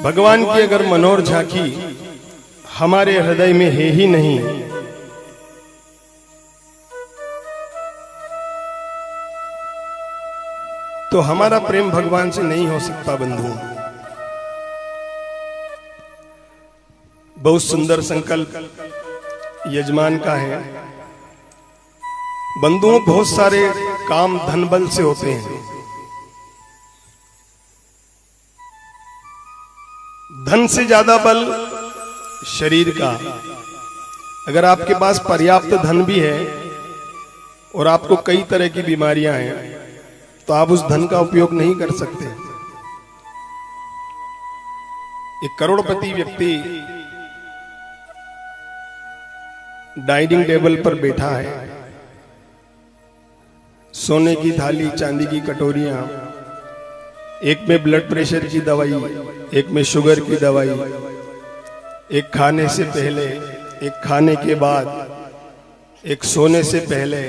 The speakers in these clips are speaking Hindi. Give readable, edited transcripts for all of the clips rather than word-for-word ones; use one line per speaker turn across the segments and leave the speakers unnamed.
भगवान की अगर मनोहर झांकी हमारे हृदय में है ही नहीं, तो हमारा प्रेम भगवान से नहीं हो सकता। बंधुओं, बहुत सुंदर संकल्प यजमान का है। बंधुओं, बहुत सारे काम धन बल से होते हैं। धन से ज्यादा बल शरीर का। अगर आपके पास पर्याप्त धन भी है और आपको कई तरह की बीमारियां हैं, तो आप उस धन का उपयोग नहीं कर सकते। एक करोड़पति व्यक्ति डाइनिंग टेबल पर बैठा है, सोने की थाली, चांदी की कटोरियां, एक में ब्लड प्रेशर की दवाई, एक में शुगर की दवाई, एक खाने से पहले, एक खाने के बाद, एक सोने से पहले,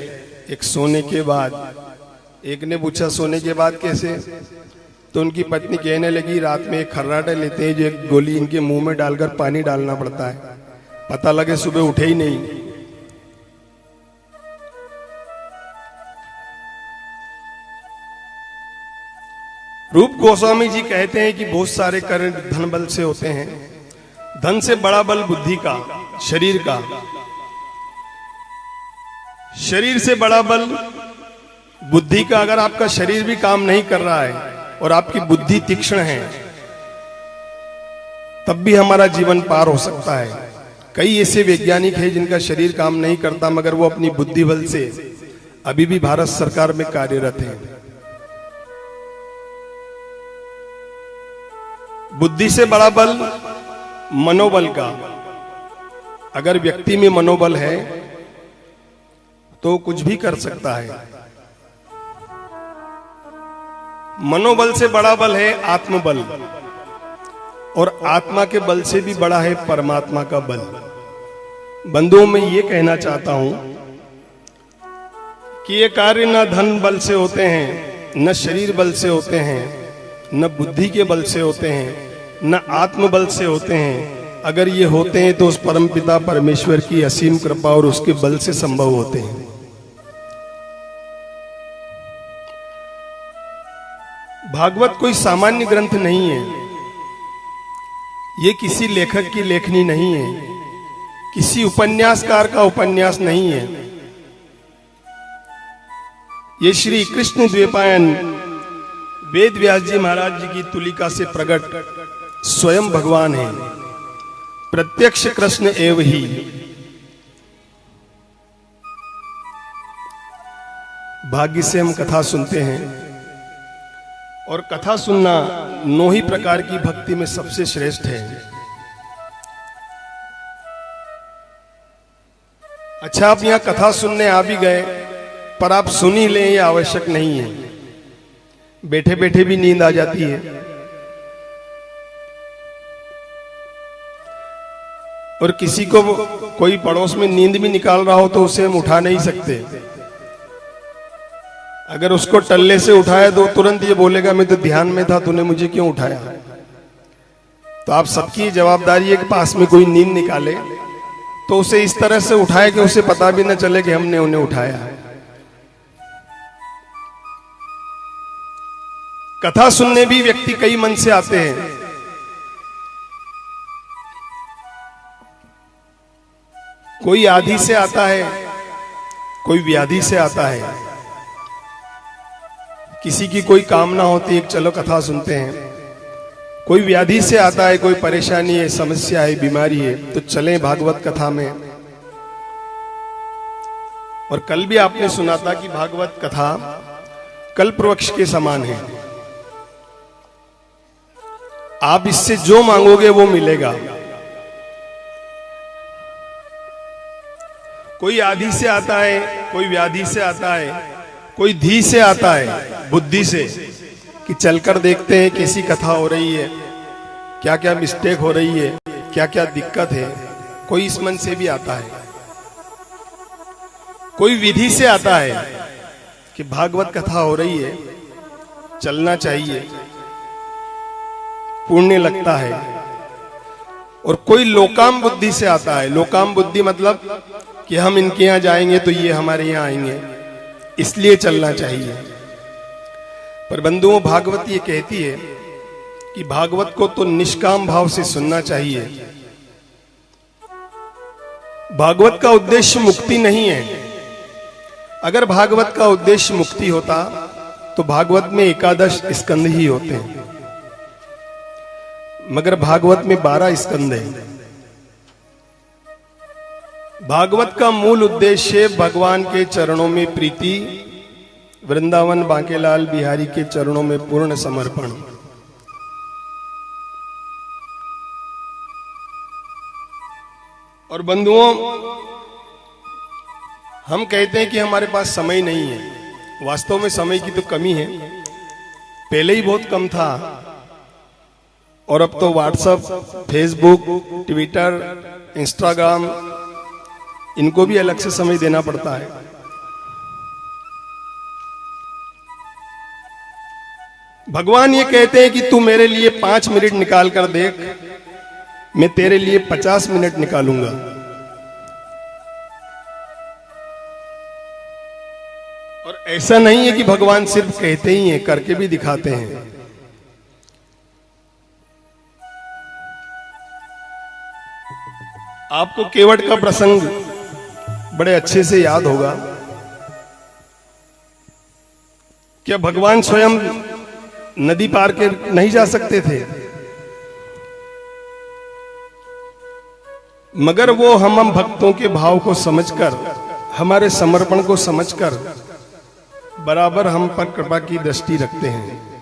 एक सोने के बाद। एक ने पूछा सोने के बाद कैसे? तो उनकी पत्नी कहने लगी, रात में एक खर्राटा लेते हैं जो एक गोली इनके मुंह में डालकर पानी डालना पड़ता है, पता लगे सुबह उठे ही नहीं। रूप गोस्वामी जी कहते हैं कि बहुत सारे कर्म धन बल से होते हैं। धन से बड़ा बल बुद्धि का, शरीर का। शरीर से बड़ा बल बुद्धि का। अगर आपका शरीर भी काम नहीं कर रहा है और आपकी बुद्धि तीक्ष्ण है, तब भी हमारा जीवन पार हो सकता है। कई ऐसे वैज्ञानिक हैं जिनका शरीर काम नहीं करता, मगर वो अपनी बुद्धि बल से अभी भी भारत सरकार में कार्यरत हैं। बुद्धि से बड़ा बल मनोबल का। अगर व्यक्ति में मनोबल है तो कुछ भी कर सकता है। मनोबल से बड़ा बल है आत्मबल, और आत्मा के बल से भी बड़ा है परमात्मा का बल। बंधुओं, मैं ये कहना चाहता हूं कि ये कार्य न धन बल से होते हैं, न शरीर बल से होते हैं, न बुद्धि के बल से होते हैं, न आत्मबल से होते हैं। अगर ये होते हैं तो उस परमपिता परमेश्वर की असीम कृपा और उसके बल से संभव होते हैं। भागवत कोई सामान्य ग्रंथ नहीं है। ये किसी लेखक की लेखनी नहीं है, किसी उपन्यासकार का उपन्यास नहीं है। ये श्री कृष्ण द्वैपायन वेद व्यास जी महाराज जी की तुलिका से प्रकट स्वयं भगवान है, प्रत्यक्ष कृष्ण एव ही। भाग्य से हम कथा सुनते हैं, और कथा सुनना 9 ही प्रकार की भक्ति में सबसे श्रेष्ठ है। अच्छा, आप यहां कथा सुनने आ भी गए, पर आप सुन ही लें ये आवश्यक नहीं है। बैठे बैठे भी नींद आ जाती है, और किसी को कोई पड़ोस में नींद भी निकाल रहा हो तो उसे हम उठा नहीं सकते। अगर उसको टल्ले से उठाया तो तुरंत ये बोलेगा, मैं तो ध्यान में था, तूने मुझे क्यों उठाया? तो आप सबकी जवाबदारी है कि पास में कोई नींद निकाले तो उसे इस तरह से उठाए कि उसे पता भी न चले कि हमने उन्हें उठाया है। कथा सुनने भी व्यक्ति कई मन से आते हैं। कोई आदि से आता है, कोई व्याधि से आता है। किसी की कोई कामना होती है, चलो कथा सुनते हैं। कोई व्याधि से आता है, कोई परेशानी है, समस्या है, बीमारी है, तो चलें भागवत कथा में। और कल भी आपने सुना था कि भागवत कथा कल्पवृक्ष के समान है। आप इससे जो मांगोगे वो मिलेगा। कोई आदि से आता है, कोई व्याधि से आता है, कोई धी से आता है, बुद्धि से, कि चलकर देखते हैं कैसी कथा हो रही है, क्या क्या मिस्टेक हो रही है, क्या क्या दिक्कत है। कोई इस मन से भी आता है। कोई विधि से आता है कि भागवत कथा हो रही है, चलना चाहिए। पुण्य लगता है, और कोई लोकाम बुद्धि से आता है। लोकाम बुद्धि मतलब कि हम इनके यहां जाएंगे तो ये हमारे यहां आएंगे, इसलिए चलना चाहिए। पर बंधुओं, भागवत ये कहती है कि भागवत को तो निष्काम भाव से सुनना चाहिए। भागवत का उद्देश्य मुक्ति नहीं है। अगर भागवत का उद्देश्य मुक्ति होता तो भागवत में 11 स्कंद ही होते हैं, मगर भागवत में 12 स्कंद हैं। भागवत का मूल उद्देश्य भगवान के चरणों में प्रीति, वृंदावन बांकेलाल बिहारी के चरणों में पूर्ण समर्पण। और बंधुओं, हम कहते हैं कि हमारे पास समय नहीं है। वास्तव में समय की तो कमी है, पहले ही बहुत कम था, और अब तो व्हाट्सएप, फेसबुक, ट्विटर, इंस्टाग्राम, इनको भी अलग से समय देना पड़ता है। भगवान ये कहते हैं कि तू मेरे लिए 5 मिनट निकाल कर देख, मैं तेरे लिए 50 मिनट निकालूंगा। और ऐसा नहीं है कि भगवान सिर्फ कहते ही हैं, करके भी दिखाते हैं। आपको केवट का प्रसंग बड़े अच्छे से याद होगा। क्या भगवान स्वयं नदी पार के नहीं जा सकते थे? मगर वो हम भक्तों के भाव को समझकर, हमारे समर्पण को समझकर बराबर हम पर कृपा की दृष्टि रखते हैं।